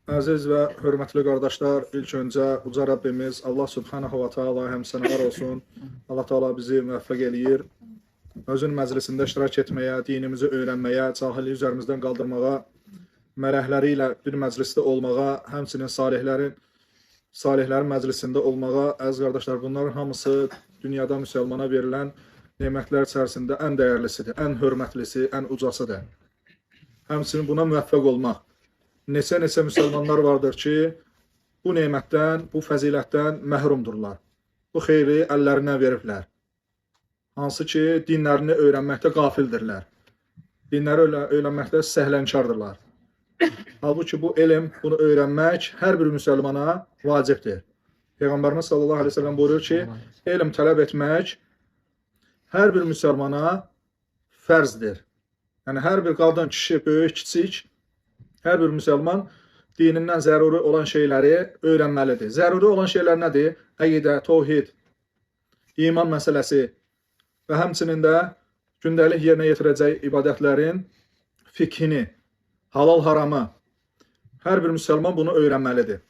Əziz və hörmətli qardaşlar, ilk öncə uca Rəbbimiz Allah Subhanahu wa Taala həmsənələr olsun. Allah Taala bizi müvəffəq eləyir. Özün məclisində iştirak etməyə, dinimizi öyrənməyə, cahilliyi üzərimizdən qaldırmağa, mərəhləri ilə bir məclisdə olmağa, həmçinin salihlərin məclisində olmağa. Əziz qardaşlar, bunların hamısı dünyada müsəlmana verilən nemətlər içərisində ən dəyərlisidir, ən hörmətlisi, ən ucasıdır. Həmçinin buna müvəffəq olmaq. Neçə müsəlmanlar vardır ki, bu nemətdən, bu fəzilətdən məhrumdurlar. Bu xeyri əllərindən veriblər. Hansı ki, dinlərini öyrənməkdə qafildirlər. Dinləri öyrənməkdə səhlənkardirlar. Halbuki bu elm, bunu öyrənmək hər bir müsəlmana vacibdir. Peyğəmbərimiz sallallahu aleyhi ve sellem buyurur ki, elm tələb etmək hər bir müsəlmana fərzdir. Yəni, hər bir qadın, kişi, böyük, kiçik, hər bir müsəlman dinindən zəruri olan şeyləri öyrənməlidir. Zəruri olan şeylər nədir? Əqidə, təvhid, iman məsələsi və həmçinin də gündəlik yerinə yetirəcək ibadətlərin fikhini, halal haramı. Hər bir müsəlman bunu öyrənməlidir.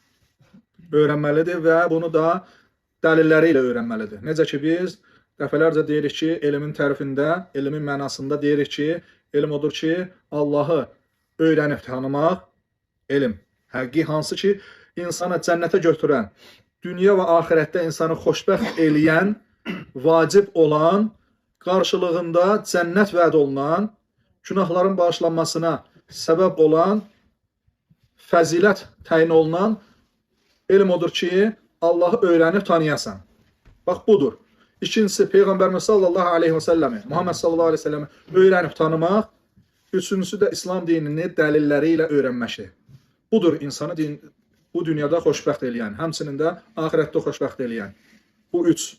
Öyrənməlidir və bunu da dəlilləri ilə öyrənməlidir. Necə ki, biz dəfələrcə deyirik ki, elmin tərifində, elmin mənasında deyirik ki, elm odur ki, Allahı öyrənib tanımaq, elm, həqqi hansı ki, insana cənnətə götürən, dünya və axirətdə insanı xoşbəxt eləyən, vacib olan, qarşılığında cənnət vəd olunan, günahların bağışlanmasına səbəb olan, fəzilət təyin olunan elm odur ki, Allahı öyrənib tanıyasan. Bax, budur. İkincisi, Peyğəmbərimiz sallallahu aleyhi və səlləmi, Muhammed sallallahu aleyhi və səlləmi öyrənib tanımaq. Üçüncüsü də İslam dinini dəlilləri ilə öyrənməkdir. Budur insanı bu dünyada xoşbəxt eləyən, həmçinin də axirətdə xoşbəxt eləyən. Bu üç.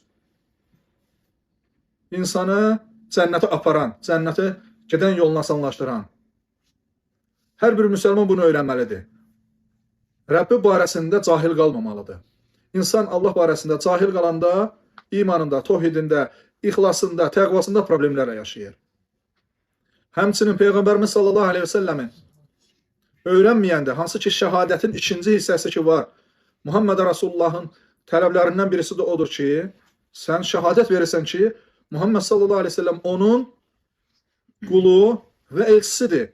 İnsanı cənnətə aparan, cənnətə gedən yolunu asanlaşdıran. Hər bir müsəlman bunu öyrənməlidir. Rəbbi barəsində cahil qalmamalıdır. İnsan Allah barəsində cahil qalanda imanında, təvhidində, ixlasında, təqvasında problemlərlə yaşayır. Həmçinin Peyğəmbərimiz sallallahu aleyhi ve səlləmin öyrənməyəndə, hansı ki, şəhadətin ikinci hissəsi ki var, Muhammed Rasulullahın tələblərindən birisi də odur ki, sən şəhadət verirsən ki, Muhammed sallallahu aleyhi ve səlləm onun qulu və elçisidir.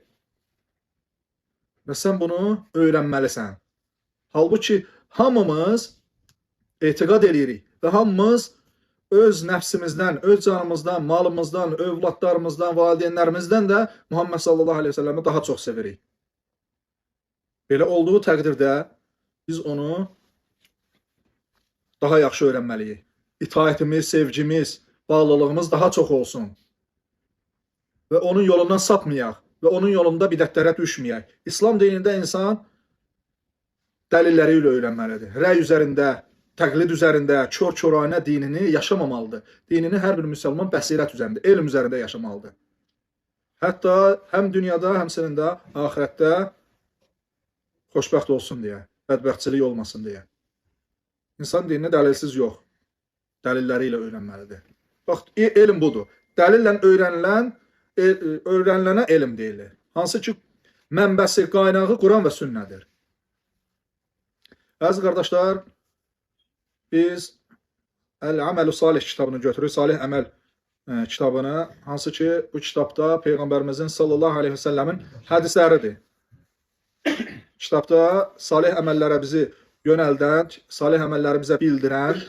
Və sən bunu öyrənməlisən. Halbuki hamımız etiqad edirik və hamımız öz nəfsimizdən, öz canımızdan, malımızdan, övladlarımızdan, valideynlərimizdən də Muhammed sallallahu aleyhi ve selləmi daha çox sevirik. Belə olduğu təqdirdə biz onu daha yaxşı öyrənməliyik. İtaətimiz, sevgimiz, bağlılığımız daha çox olsun. Və onun yolundan sapmayaq və onun yolunda bidətlərə düşməyək. İslam dinində insan dəlilləri ilə öyrənməlidir. Rəy üzərində, təqlid üzərində, kör-körənə dinini yaşamamalıdır. Dinini hər bir müsəlman bəsirət üzərində, elm üzərində yaşamalıdır. Hətta həm dünyada, həmçinin də axirətdə xoşbəxt olsun deyə, bədbəxtçilik olmasın deyə. İnsan dinini dəlilsiz yox, dəlilləri ilə öyrənməlidir. Bax, elm budur. Dəlillə öyrənilənə elm deyilir. Hansı ki, mənbəsi, qaynağı Quran və sünnədir. Əziz qardaşlar, biz Əl-Əməl-ü Salih kitabını götürürük, Salih Əməl kitabını, hansı ki, bu kitabda Peyğəmbərimizin sallallahu aleyhi və səlləmin hədisləridir. Kitabda salih əməllərə bizi yönəldən, salih əməlləri bizə bildirən,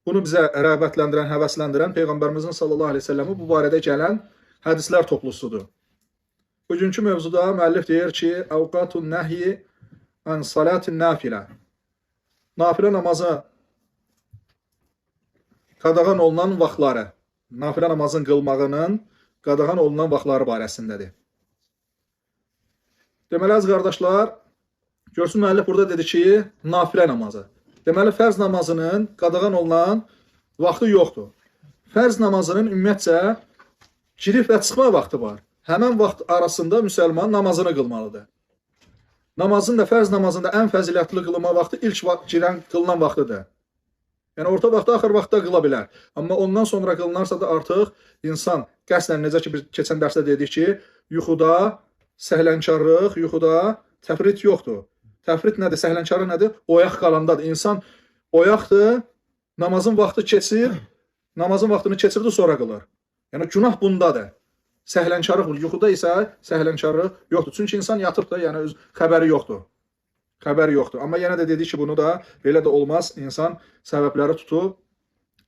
bunu bizə rəğbətləndirən, həvəsləndirən Peyğəmbərimizin sallallahu aleyhi və səlləmi bu barədə gələn hədislər toplusudur. Bugünkü mövzuda müəllif deyir ki, Əvqatun nəhyi ən salatin nafilə. Nafilə namazı qadağan olunan vaxtları, nafilə namazın qılmağının qadağan olunan vaxtları barəsindədir. Deməli, əziz qardaşlar, görsün müəllif burada dedi ki, nafilə namazı. Deməli, fərz namazının qadağan olunan vaxtı yoxdur. Fərz namazının ümumiyyətcə girib və çıxma vaxtı var. Həmən vaxt arasında müsəlman namazını qılmalıdır. Namazın da, fərz namazında ən fəzilətli qılma vaxtı ilk girən qılınan vaxtıdır. Yəni, orta vaxtda, axır vaxtda qıla bilər. Amma ondan sonra qılınarsa da artıq insan qəsdən, necə ki, biz keçən dərsdə dedik ki, yuxuda səhlənkarlıq, yuxuda təfrit yoxdur. Təfrit nədir? Səhlənkarlıq nədir? Oyaq qalandadır. İnsan oyaqdır, namazın vaxtı keçir, namazın vaxtını keçirdi, sonra qılır. Yəni günah bundadır. Səhlənkarlıq yuxuda isə səhlənkarlıq yoxdur. Çünki insan yatıb da, yəni öz xəbəri yoxdur. Xəbəri yoxdur. Amma yenə də dedik ki, bunu da belə də olmaz. İnsan səbəbləri tutub,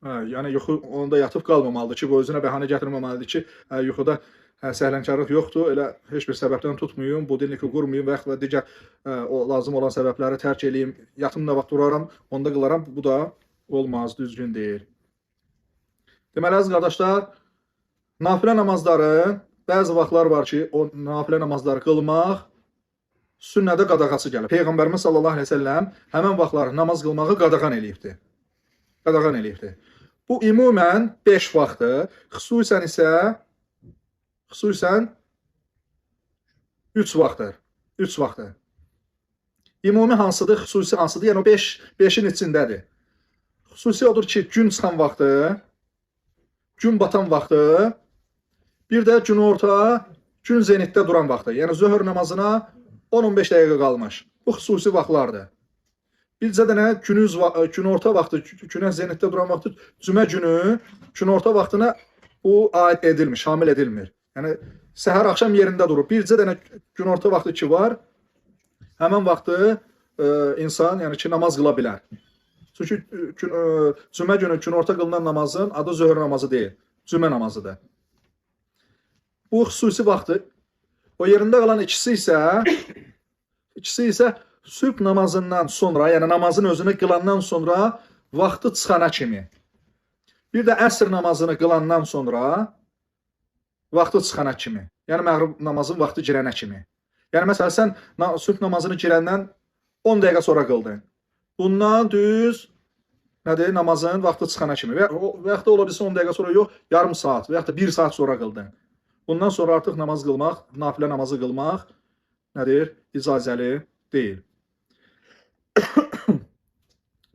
yəni yuxu onda yatıb qalmamalıdır ki, bu özünə bəhanə gətirməməlidir ki, yuxuda səhlənkarlıq yoxdur, elə heç bir səbəbdən tutmayım, budilniki qurmayım və digər lazım olan səbəbləri tərk edeyim, yatım nə vaxt duraram, onda qılaram. Bu da olmaz, düzgün deyil. Deməli, əziz qardaşlar, nafilə namazları, bəzi vaxtlar var ki, o nafilə namazları qılmaq sünnədə qadağası gəlir. Peyğəmbərimiz sallallahu aleyhi ve selləm həmən vaxtları namaz qılmağı qadağan eləyibdir. Qadağan eləyibdir. Bu ümumən 5 vaxtdır, xüsusən 3 vaxtdır. 3 vaxtdır. Ümumi hansıdır, xüsusi hansıdır? Yəni o 5-in içindədir. Xüsusi odur ki, gün çıxan vaxtı, gün batan vaxtı, bir də gün orta, gün zenitdə duran vaxtı. Yəni zöhr namazına 10-15 dəqiqə qalmış. Bu xüsusi vaxtlardır. Bircə dənə gün orta vaxtı, günə zenitdə duran vaxtı, cümə günü, gün orta vaxtına bu aid edilmir, şamil edilmir. Yəni səhər axşam yerində durur. Bircə dənə gün orta vaxtı ki var, həmən vaxtı insan yəni ki namaz qıla bilər. Çünki cümə günü gün orta qılınan namazın adı zöhr namazı deyil, cümə namazıdır. Bu xüsusi vaxtı. O yerində qalan ikisi isə sübh namazından sonra, yəni namazın özünü qılandan sonra vaxtı çıxana kimi. Bir də əsr namazını qılandan sonra vaxtı çıxana kimi. Yəni məğrib namazın vaxtı girənə kimi. Yəni məsələn sən sübh namazını girəndən 10 dəqiqə sonra qıldın. Bundan düz nədir? Namazın vaxtı çıxana kimi. Və yaxud da ola bilsin 10 dəqiqə sonra yox, yarım saat və yaxud da 1 saat sonra qıldın. Bundan sonra artıq namaz qılmaq, nafilə namazı qılmaq nədir? İcazəli deyil.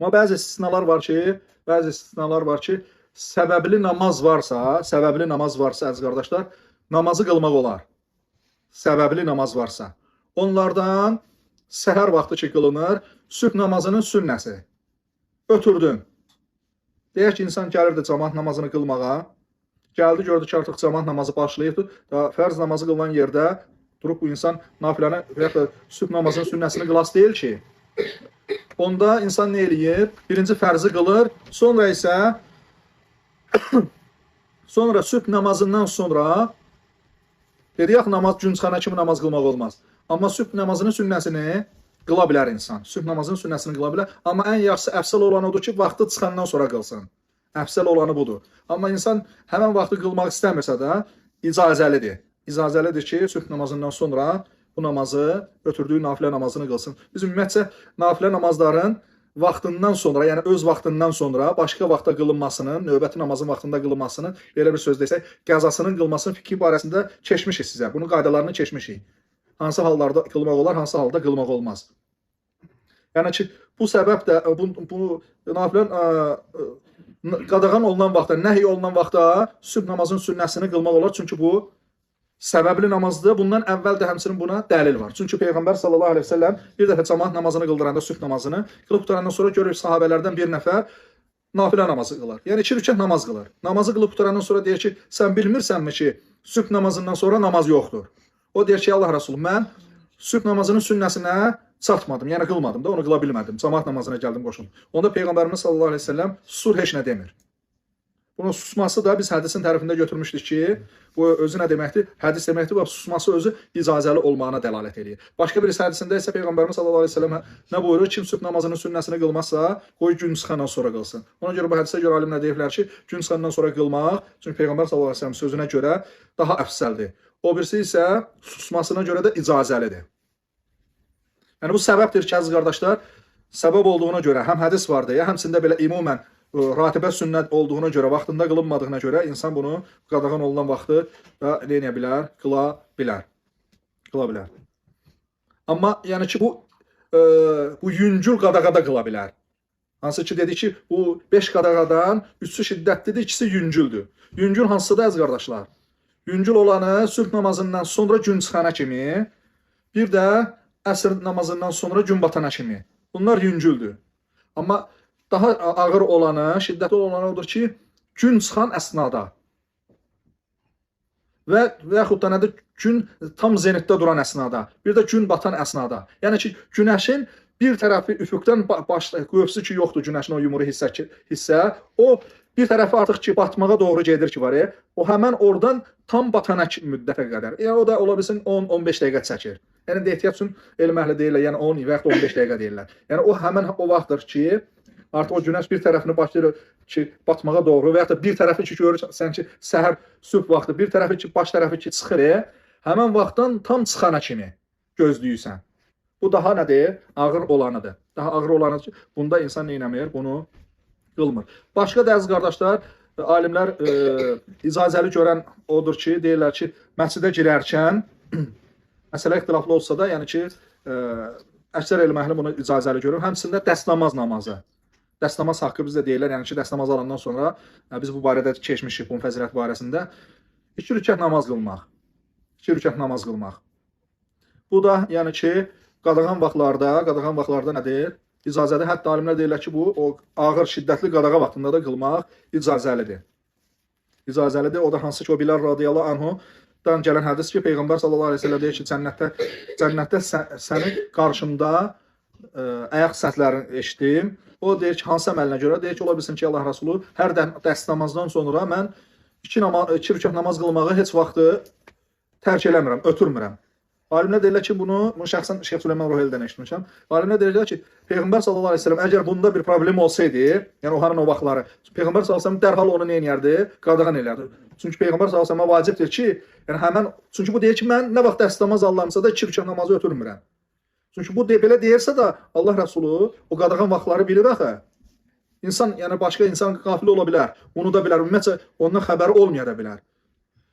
Amma bəzi istisnalar var ki, səbəbli namaz varsa, əziz qardaşlar, namazı qılmaq olar. Səbəbli namaz varsa. Onlardan səhər vaxtı ki qılınır, sübh namazının sünnəsi. Ötürdün. Deyək ki, insan gəlirdi cəmaat namazını qılmağa, gəldi, gördü ki, artıq cəmaat namazı başlayıbdır. Fərz namazı qılınan yerdə durub bu insan nafiləni və ya da sübh namazının sünnəsini qılas deyil ki. Onda insan nə eləyir? Birinci fərzi qılır, sonra isə sübh namazından sonra dedik axı namaz gün çıxana kimi namaz qılmaq olmaz. Amma sübh namazının sünnəsini qıla bilər insan. Sübh namazının sünnəsini qıla bilər. Amma ən yaxşısı, əfsəl olanı odur ki, vaxtı çıxandan sonra qılsın. Əfsəl olanı budur. Amma insan həmən vaxtı qılmaq istəmirsə də icazəlidir. İcazəlidir ki, sübh namazından sonra bu namazı, ötürdüyü nafilə namazını qılsın. Biz ümumiyyətcə nafilə namazların vaxtından sonra, yəni öz vaxtından sonra başqa vaxtda qılınmasının, növbəti namazın vaxtında qılınmasının, belə bir söz desək, qəzasının qılmasının fikri barəsində keçmişik sizə. Bunun qaydalarını keçmişik. Hansı hallarda qılmaq olar, hansı halda qılmaq olmaz. Yəni ki, bu səbəb də, bu nafilə qadağan olunan vaxtda, nəhy olunan vaxtda sübh namazının sünnəsini qılmaq olar. Çünki bu səbəbli namazdır. Bundan əvvəl də həmçinin buna dəlil var. Çünki Peyğəmbər sallallahu aleyhi ve selləm bir dəfə cəmaat namazını qıldıranda, sübh namazını qılıb qutarandan sonra görür sahabələrdən bir nəfər nafilə namazı qılar. Yəni 2 rükət namaz qılar. Namazı qılıb qutarandan sonra deyir ki, sən bilmirsənmi ki, sübh namazından sonra namaz yoxdur. O deyir ki, Allah Rəsulü, mən sübh namazının sünnəsinə çatmadım, yəni qılmadım da, onu qıla bilmədim. Cəmaat namazına gəldim, qoşulum. Onda Peyğəmbərimiz sallallahu aleyhi ve selləm susur, heç nə demir. Bunun susması da biz hədisin tərifində götürmüşdük ki, bu özü nə deməkdir? Hədis deməkdir və susması özü icazəli olmağına dəlalət edir. Başqa bir hədisində isə Peyğəmbərimiz sallallahu aleyhi ve sellem nə buyurur? Kim sübh namazının sünnəsini qılmazsa, qoy gün çıxandan sonra qılsın. Ona görə bu hədisə görə alimlər deyiblər ki, gün çıxandan sonra qılmaq, çünki Peyğəmbər sallallahu aleyhi ve sellem sözünə görə daha əfsəldir. O birisi isə susmasına görə də icazəlidir. Yəni bu səbəbdir ki, əziz qardaşlar, səbəb olduğuna görə həm hədis var deyə, həmçində belə ümumən ratibə sünnət olduğuna görə, vaxtında qılınmadığına görə insan bunu qadağan olunan vaxtı da eləyə bilər, qıla bilər. Amma yəni ki, bu yüngül qadağada qıla bilər. Hansı ki, dedi ki, bu 5 qadağadan 3'ü şiddətlidir, 2'si yüngüldür. Yüngül hansıdır, əziz qardaşlar? Yüngül olanı sübh namazından sonra gün çıxana kimi, bir də əsr namazından sonra gün batana kimi. Bunlar yüngüldür. Amma daha ağır olanı, şiddətli olanı odur ki, gün çıxan əsnada və yaxud da nədir, gün tam zenitdə duran əsnada, bir də gün batan əsnada. Yəni ki, günəşin bir tərəfi üfüqdən qövsü ki, yoxdur günəşin o yumru hissə, o bir tərəfi artıq ki, batmağa doğru gedir ki, var ya, o həmən oradan tam batana müddətə qədər. Yəni o da ola bilsin 10-15 dəqiqə çəkir. Yəni də ehtiyat üçün elm əhli deyirlər, yəni 10 və yaxud 15 dəqiqə deyirlər. Yəni o həmən o vaxtdır ki, artıq o günəş bir tərəfini başlayır ki, batmağa doğru və yaxud da bir tərəfi ki, görürsən ki, səhər sübh vaxtı, bir tərəfi ki, baş tərəfi ki, çıxır, həmən vaxtdan tam çıxana kimi gözləyirsən. Bu daha nədir? Ağır olanıdır. Daha ağır olanıdır ki, bunda insan neynəmir? Bunu qılmır. Başqa da əziz qardaşlar, alimlər icazəli görən odur ki, deyirlər ki, məscidə girərkən məsələ ixtilaflı olsa da, yəni ki, əksər elm əhli bunu icazəli görür. Həmçində dəstəmaz namazı. Dəstəmaz haqqı bizdə deyirlər, yəni ki, dəstəmaz alandan sonra biz bu barədə keçmişik bunun fəziləti barəsində. 2 rükət namaz qılmaq. 2 rükət namaz qılmaq. Bu da, yəni ki, qadağan vaxtlarda nədir? İcazədir. Hətta alimlər deyirlər ki, bu o ağır, şiddətli qadağa vaxtında da qılmaq icazəlidir. İcazəlidir. O da hansı ki, o Bilal radiyallahu anhudan gələn hədis ki, Peyğəmbər sallallahu əleyhi və səlləm deyir ki, cənnətdə sənin qarşında ayaq səslərini eşitdim. O deyir ki, hansı əməlinə görə? Deyir ki, ola bilsin ki, Allah Rəsulu hər dəst namazdan sonra mən 2 rükət namaz qılmağı heç vaxtı tərk eləmirəm, ötürmürəm. Alimlər deyirlər ki, bunu şəxsən Şeyx Süleyman Ruhelidən eşitmişəm. Alimlər deyirlər ki, Peyğəmbər sallallahu əleyhi və səlləm əgər bunda bir problem olsaydı, yəni o hanın o vaxtları, Peyğəmbər sallallahu əleyhi və səlləm dərhal onu nə edərdi? Qadağan edərdi. Çünki Peyğəmbər sallallahu əleyhi və səlləmə vacibdir ki, yəni həmin çünki bu deyir ki, mən nə vaxt dəst namaz allamsa da 2 rükət namazı ötürmürəm. Çünki bu belə deyirsə də Allah Rəsulu o qadağan vaxtları bilir axı. İnsan, yəni başqa insan qafil ola bilər, unuda bilər, ümumiyyətcə ondan xəbəri olmaya da bilər.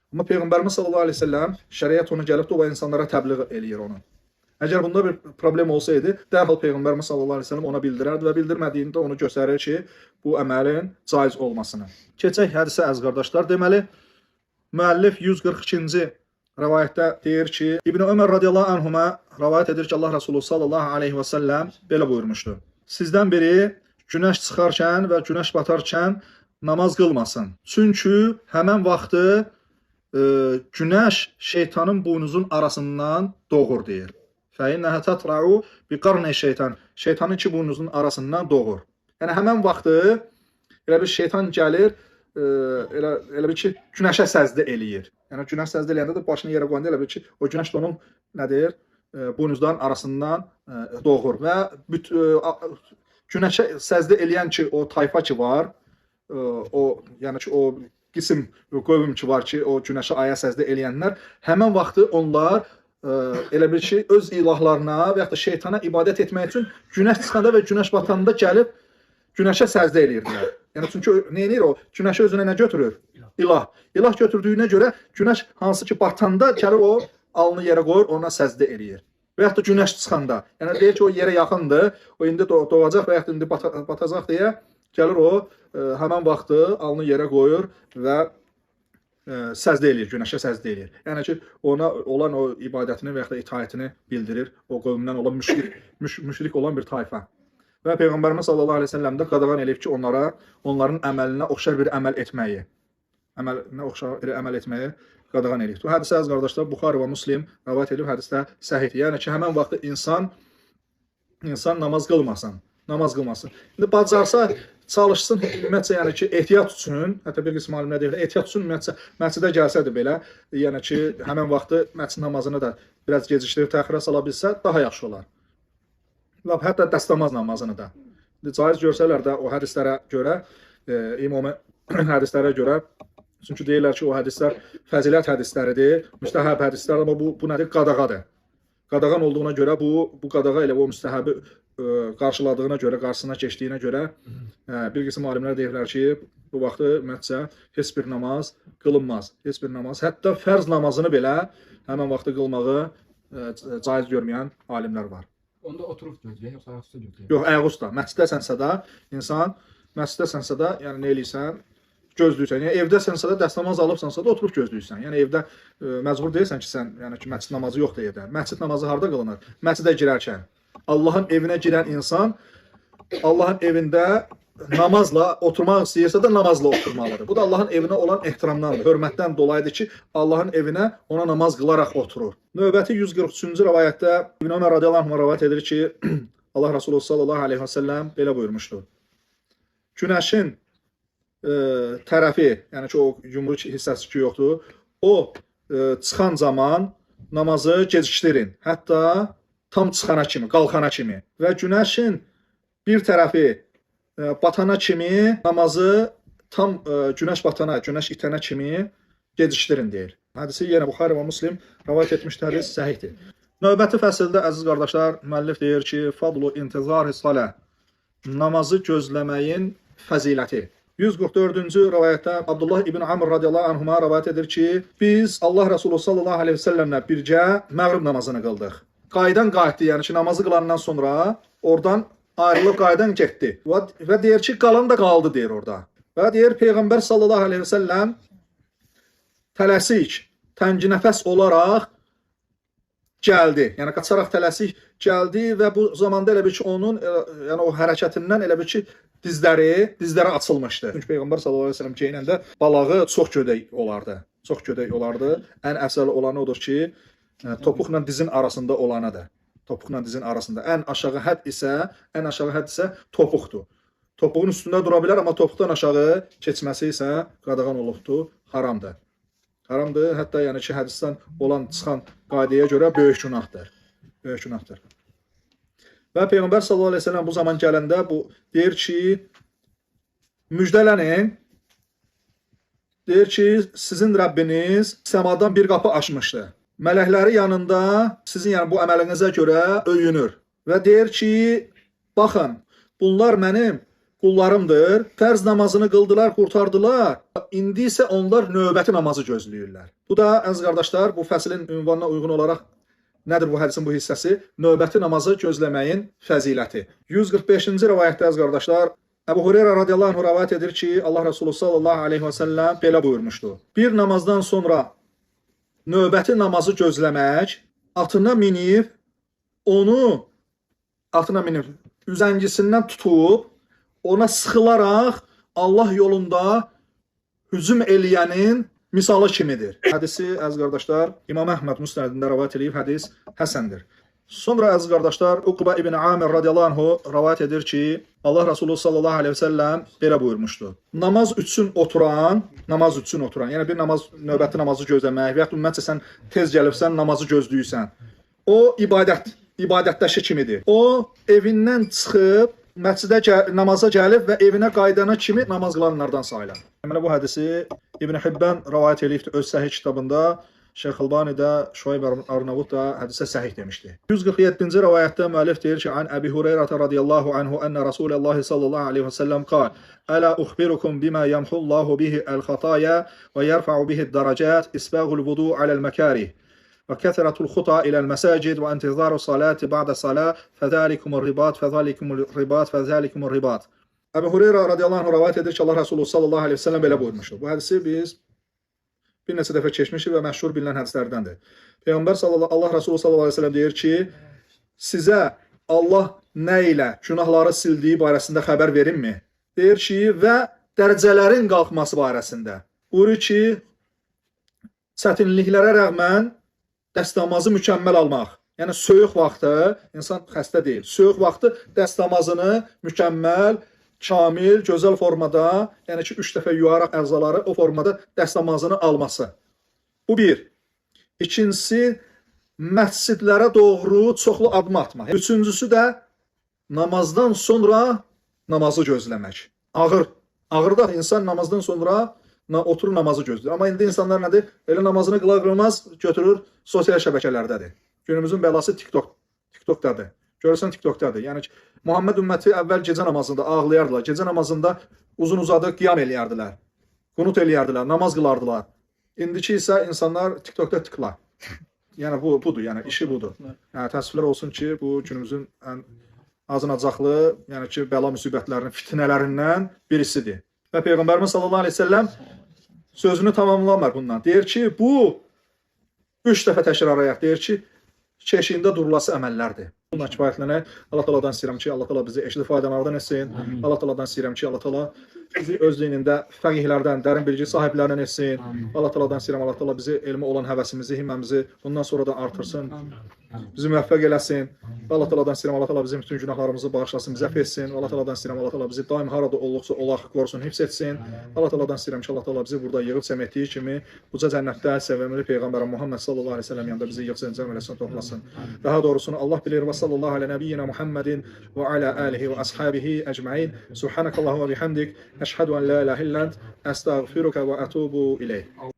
Amma Peyğəmbərimiz sallallahu əleyhi və səlləm şəriət onu gəlib də o insanlara təbliğ eləyir onu. Əgər bunda bir problem olsaydı, dərhal Peyğəmbərimiz sallallahu əleyhi və səlləm ona bildirərdi və bildirmədiyində onu göstərir ki, bu əməlin caiz olmasını. Keçək hədisə əziz qardaşlar. Deməli, müəllif 142-ci rivayətdə deyir ki, İbn Ömər radiyallahu anhuma rivayət edir ki, Allah Rəsulu sallallahu əleyhi və səlləm belə buyurmuşdu. Sizdən biri günəş çıxarkən və günəş batarkən namaz qılmasın. Çünki həmən vaxtı günəş şeytanın buynuzun arasından doğur deyir. Fəinnəhə tətra'u biqarni şeytan. Şeytanın iki buynuzun arasından doğur. Yəni həmən vaxtı elə bir şeytan gəlir, elə bir ki, günəşə səzdə eləyir. Yəni günəş səzdə eləyəndə də başını yerə qoyanda elə bir ki, o günəş də onun nədir? Buynuzların arasından doğur və günəşə səzdə eləyən ki, o tayfa ki var, yəni ki, o qism qövm ki var ki, o günəşə aya səzdə eləyənlər, həmən vaxtı onlar elə bir ki, öz ilahlarına və yaxud da şeytana ibadət etmək üçün günəş çıxanda və günəş batanda gəlib günəşə səzdə eləyirdilər. Yəni çünki nə edir o? Günəşi özünə nə götürür? İlah. İlah götürdüyünə görə günəş hansı ki batanda gəlir o alnı yerə qoyur, ona səzdə eləyir. Və yaxud da günəş çıxanda. Yəni deyir ki, o yerə yaxındır, o indi doğacaq və yaxud da indi batacaq deyə gəlir o həmən vaxtı alnı yerə qoyur və səzdə eləyir, günəşə səzdə eləyir. Yəni ki, ona olan o ibadətini və yaxud da itaətini bildirir. O qövmdən olan müşrik olan bir tayfa. Və Peyğəmbərimiz sallallahu əleyhi və səlləm də qadağan eləyib ki, onların əməlinə oxşar bir əməl etməyi, qadağan eləyib. Bu hədisə əziz qardaşlar Buxari və Müslim rivayət edib, hədisdə səhihdir. Yəni ki, həmən vaxtı insan namaz qılmasın. İndi bacarsa çalışsın, ümumiyyətcə, yəni ki, ehtiyat üçün, hətta bir qism alimlər deyirlər, ehtiyat üçün ümumiyyətcə məscidə gəlsədir belə, yəni ki, həmən vaxtı məscid namazını da biraz gecikdirib təxirə sala bilsə, daha yaxşı olar. Hətta dəstəmaz namazını da. Caiz görsələr də o hədislərə görə, ümumi hədislərə görə, çünki deyirlər ki, o hədislər fəzilət hədisləridir, müstəhəb hədislər, amma bu nədir? Qadağadır. Qadağan olduğuna görə bu qadağa elə o müstəhəbi qarşıladığına görə, qarşısına keçdiyinə görə bir qism alimlər deyirlər ki, bu vaxtı ümumiyyətcə heç bir namaz qılınmaz. Heç bir namaz, hətta fərz namazını belə həmən vaxtı qılmağı caiz görməyən alimlər var. Onda oturub gözləyək, yoxsa ayaqüstə gözləyək? Yox, ayaqüstə. Məsciddəsənsə də, yəni nə eləyirsən, gözləyirsən. Yəni evdəsənsə də dəstəmaz alıbsansa da oturub gözləyirsən. Yəni evdə məcbur deyilsən ki, sən yəni ki, məscid namazı yoxdur evdə. Məscid namazı harda qılınır? Məscidə girərkən. Allahın evinə girən insan Allahın evində namazla oturmaq istəyirsə də namazla oturmalıdır. Bu da Allahın evinə olan ehtiramdandır, hörmətdən dolayıdır ki, Allahın evinə ona namaz qılaraq oturur. Növbəti 143-cü rivayətdə İbn Ömər radiyallahu anh rivayət edir ki, Allah Resulü sallallahu aleyhi və səlləm belə buyurmuşdur. Günəşin tərəfi, yəni ki, o yumru hissəsi ki, yoxdur, o çıxan zaman namazı gecikdirin, hətta tam çıxana kimi, qalxana kimi və günəşin bir tərəfi batana kimi namazı tam günəş batana, günəş itənə kimi gecikdirin deyir. Hədisi yenə Buxari və Müslim rivayət etmişdir, hədis səhihdir. Növbəti fəsildə əziz qardaşlar, müəllif deyir ki, fadlu intizar salah, namazı gözləməyin fəziləti. 144-cü rivayətdə Abdullah ibn Amr radiyallahu anhuma rivayət edir ki, biz Allah Resulü sallallahu aleyhi və səlləmlə birgə məğrib namazını qıldıq. Qaydan qayıtdı, yəni ki, namazı qılandan sonra oradan ayrılıb qaydan getdi. Və deyir ki, qalan da qaldı deyir orada. Və deyir, Peyğəmbər sallallahu aleyhi və səlləm tələsik, tənginəfəs olaraq gəldi. Yəni, qaçaraq tələsik gəldi və bu zamanda elə bir ki, onun yəni, o hərəkətindən elə bir ki, dizləri açılmışdı. Çünki Peyğəmbər sallallahu aleyhi və səlləm geyinəndə balağı çox gödək olardı. Çox gödək olardı. Ən əsəl olanı odur ki, topuqla dizin arasında olanıdır. Topuqla dizin arasında. Ən aşağı hədd isə topuqdur. Topuğun üstündə dura bilər, amma topuqdan aşağı keçməsi isə qadağan olubdur, haramdır. Haramdır, hətta yəni ki, hədisdən olan çıxan qaydaya görə böyük günahdır. Böyük günahdır. Və Peyğəmbər sallallahu aleyhi ve sellem bu zaman gələndə bu deyir ki, müjdələnin, deyir ki, sizin Rəbbiniz səmadan bir qapı açmışdı. Mələkləri yanında sizin yəni bu əməlinizə görə öyünür. Və deyir ki, baxın, bunlar mənim qullarımdır, fərz namazını qıldılar, qurtardılar. İndi isə onlar növbəti namazı gözləyirlər. Bu da, əziz qardaşlar, bu fəslin ünvanına uyğun olaraq nədir bu hədisin bu hissəsi? Növbəti namazı gözləməyin fəziləti. 145-ci rivayətdə, əziz qardaşlar, Əbu Hüreyrə radiyallahu anh rivayət edir ki, Allah Resulü sallallahu aleyhi və səlləm belə buyurmuşdu. Bir namazdan sonra növbəti namazı gözləmək, atına minib, üzəngisindən tutub, ona sıxılaraq Allah yolunda hücum eləyənin misalı kimidir. Hədisi, əziz qardaşlar, İmam Əhməd Müsnədində rivayət edib, hədis həsəndir. Sonra, əziz qardaşlar, Uqba ibn Amir radiyallahu anhu rivayət edir ki, Allah Resulü sallallahu aleyhi və səlləm belə buyurmuşdu. Namaz üçün oturan, yəni bir növbəti namazı gözləmək, və yaxud ümumiyyətcə sən tez gəlibsən, namazı gözləyirsən. O ibadətdəki kimidir. O evindən çıxıb, məscidə namaza gəlib və evinə qaydana kimi namaz qılanlardan sayılar. Deməli, bu hədisi İbn Hibban rivayət edibdir öz səhih kitabında. Şeyx Albani də, Şuayb Arnavut da hədisə səhih demişdi. 147-ci rivayətdə müəllif deyir ki, an Əbi Hüreyrə radiyallahu anhu ənə Rasulullah sallallahu aleyhi və səlləm qal, ələ uxbirukum bimə yamhullahu bihi əl-xataya və yərfa'u bihi dərəcət isbəğul vudu aləl-məkarih və kəthratul xuta iləl-məsəcid və intizarul salati ba'da salah fəzəlikumur ribat, fəzəlikumur ribat. Əbi Hüreyrə radiyallahu anhu rivayət edir ki, Allah Resulü sallallahu aleyhi və səlləm belə buyurmuşdur. Bu hədisi biz bir neçə dəfə keçmişik və məşhur bilinən hədislərdəndir. Peyğəmbər Allah Resulü sallallahu aleyhi ve sellem deyir ki, sizə Allah nə ilə günahları sildiyi barəsində xəbər verimmi? Deyir ki, və dərəcələrin qalxması barəsində. Buyurur ki, çətinliklərə rəğmən dəstəmazı mükəmməl almaq. Yəni, soyuq vaxtı, insan xəstə deyil, soyuq vaxtı dəstəmazını mükəmməl, kamil, gözəl formada, yəni ki, 3 dəfə yuyaraq əzaları o formada dəstəmazını alması. Bu bir. İkincisi, məscidlərə doğru çoxlu adım atmaq. Üçüncüsü də namazdan sonra namazı gözləmək. Ağır da insan namazdan sonra oturur namazı gözləyir. Amma indi insanlar nədir? Elə namazını qılmaz, götürür sosial şəbəkələrdədir. Günümüzün bəlası TikTokdadır. Görürsən TikTokdadır. Yəni ki, Muhammed ümməti əvvəl gecə namazında ağlayardılar. Gecə namazında uzun-uzadı qiyam eləyərdilər. Qunut eləyərdilər, namaz qılardılar. İndiki isə insanlar TikTokda tıklar. Yəni budur, yəni işi budur. Yəni təəssüflər olsun ki, bu günümüzün ən azınacaqlı, yəni ki, bəla müsibətlərinin, fitnələrindən birisidir. Və Peyğəmbərimiz sallallahu əleyhi və səlləm sözünü tamamlamır bundan. Deyir ki, bu 3 dəfə təkrarlayaq. Deyir ki, keşiyində durulası əməllərdir. Bundan kifayətlənək. Allah Taala'dan istəyirəm ki, Allah Taala bizi eşidib faydalanardan etsin. Allah Taala'dan istəyirəm ki, Allah Taala bizi öz dinində fəqihlərdən, dərin bilgi sahiblərindən etsin. Allah Taala'dan istəyirəm, Allah Taala bizi elmə olan həvəsimizi, himməmizi bundan sonra da artırsın. Bizi müvəffəq eləsin. Allah Taala'dan istəyirəm, Allah Taala bizim bütün günahlarımızı bağışlasın, bizə əfv etsin. Allah Taala'dan istəyirəm, Allah Taala bizi daim harada olduqsa olaq, qorusun, hifz etsin. Allah Taala'dan istəyirəm ki, Allah Taala bizi burada yığıb cəm etdiyi kimi uca cənnətdə sevimli Peyğəmbər Muhammed sallallahu əleyhi və səlləm yanında bizi yığıb cəm eləsin, toplasın. Daha doğrusunu Allah bilir və sallallahu alə nəbiyyina Muhammedin və alə alihi və ashabihi ecmaîn. Subhanakallahumma bihamdik, əşhadu an la ilahe illa ent, əstəğfiruka və ətubu ileyh.